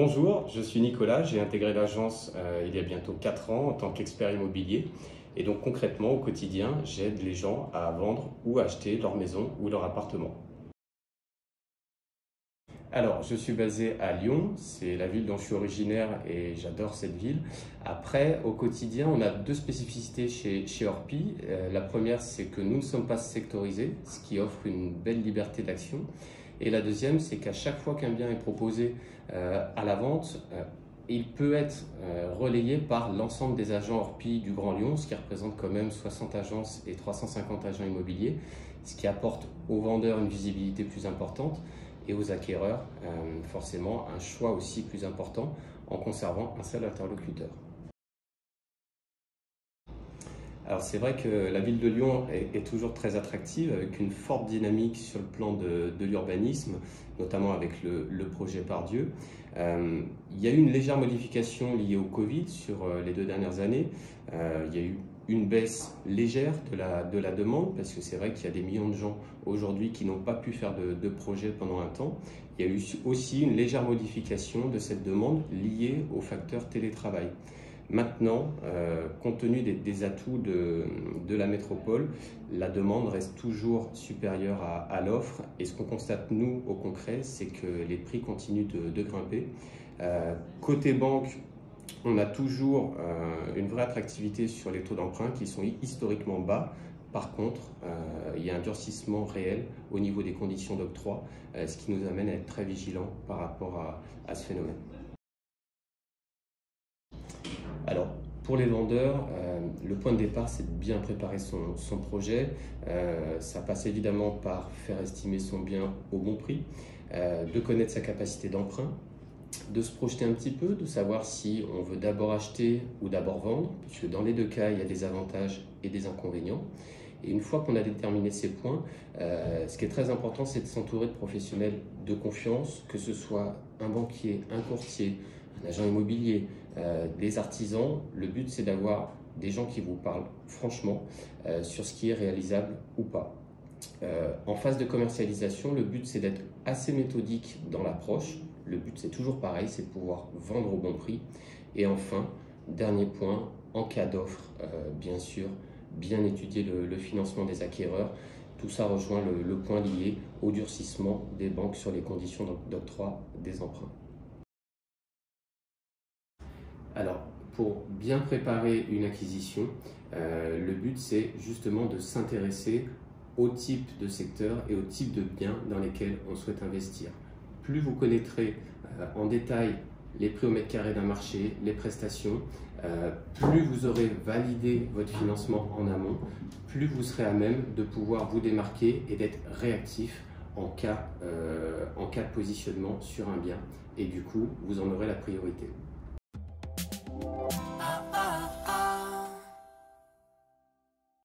Bonjour, je suis Nicolas, j'ai intégré l'agence il y a bientôt 4 ans en tant qu'expert immobilier. Et donc concrètement, au quotidien, j'aide les gens à vendre ou acheter leur maison ou leur appartement. Alors, je suis basé à Lyon, c'est la ville dont je suis originaire et j'adore cette ville. Après, au quotidien, on a deux spécificités chez Orpi. La première, c'est que nous ne sommes pas sectorisés, ce qui offre une belle liberté d'action. Et la deuxième, c'est qu'à chaque fois qu'un bien est proposé à la vente, il peut être relayé par l'ensemble des agents Orpi du Grand Lyon, ce qui représente quand même 60 agences et 350 agents immobiliers, ce qui apporte aux vendeurs une visibilité plus importante et aux acquéreurs forcément un choix aussi plus important en conservant un seul interlocuteur. Alors c'est vrai que la ville de Lyon est toujours très attractive avec une forte dynamique sur le plan de l'urbanisme, notamment avec le projet Pardieu. Il y a eu une légère modification liée au Covid sur les 2 dernières années. Il y a eu une baisse légère de la demande parce que c'est vrai qu'il y a des millions de gens aujourd'hui qui n'ont pas pu faire de projet pendant un temps. Il y a eu aussi une légère modification de cette demande liée au facteur télétravail. Maintenant, compte tenu des atouts de la métropole, la demande reste toujours supérieure à l'offre et ce qu'on constate nous au concret, c'est que les prix continuent de grimper. Côté banque, on a toujours une vraie attractivité sur les taux d'emprunt qui sont historiquement bas. Par contre, il y a un durcissement réel au niveau des conditions d'octroi, ce qui nous amène à être très vigilants par rapport à ce phénomène. Alors, pour les vendeurs, le point de départ, c'est de bien préparer son projet. Ça passe évidemment par faire estimer son bien au bon prix, de connaître sa capacité d'emprunt, de se projeter un petit peu, de savoir si on veut d'abord acheter ou d'abord vendre, puisque dans les deux cas, il y a des avantages et des inconvénients. Et une fois qu'on a déterminé ces points, ce qui est très important, c'est de s'entourer de professionnels de confiance, que ce soit un banquier, un courtier, un agent immobilier, des artisans. Le but, c'est d'avoir des gens qui vous parlent franchement sur ce qui est réalisable ou pas. En phase de commercialisation, le but, c'est d'être assez méthodique dans l'approche. Le but, c'est toujours pareil, c'est de pouvoir vendre au bon prix. Et enfin, dernier point, en cas d'offre, bien sûr, bien étudier le financement des acquéreurs. Tout ça rejoint le point lié au durcissement des banques sur les conditions d'octroi des emprunts. Alors, pour bien préparer une acquisition, le but c'est justement de s'intéresser au type de secteur et au type de biens dans lesquels on souhaite investir. Plus vous connaîtrez en détail les prix au mètre carré d'un marché, les prestations, plus vous aurez validé votre financement en amont, plus vous serez à même de pouvoir vous démarquer et d'être réactif en cas de positionnement sur un bien. Et du coup, vous en aurez la priorité.